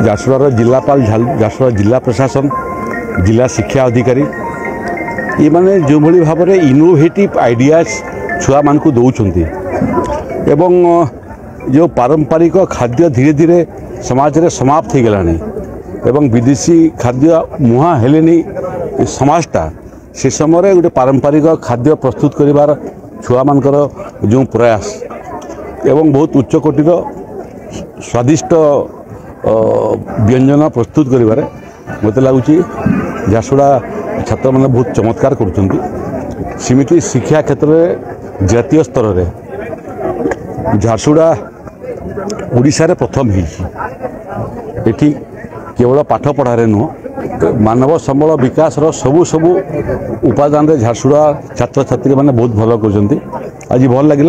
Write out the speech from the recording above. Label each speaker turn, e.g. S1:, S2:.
S1: झारसुगुड़ा जिलापाल झारसुगुड़ा जिला प्रशासन जिला शिक्षा अधिकारी ये माने जो भली भाव में इनोवेटिव आइडियाज छुआ मान को दौरान एवं जो पारंपरिक खाद्य धीरे धीरे समाज रे समाप्त हो गलानी एवं विदेशी खाद्य मुहा हेलेनी समाजटा से समय गोटे पारंपरिक खाद्य प्रस्तुत करिवार छुआ मानकर जो प्रयास एवं बहुत उच्च कोटिर स्वादिष्ट व्यंजन प्रस्तुत करिवारे मत लगुच झारसुगुड़ा छात्र मैंने बहुत चमत्कार करमिति शिक्षा क्षेत्र में जातीय स्तर में झारसुगुड़ा ओडिशा रे प्रथम होती केवल पाठ पढ़ारे नुह मानव संबल विकास सबू उपादान झारसुगुड़ा छात्र छात्री मैंने बहुत भल कर आज भल लगे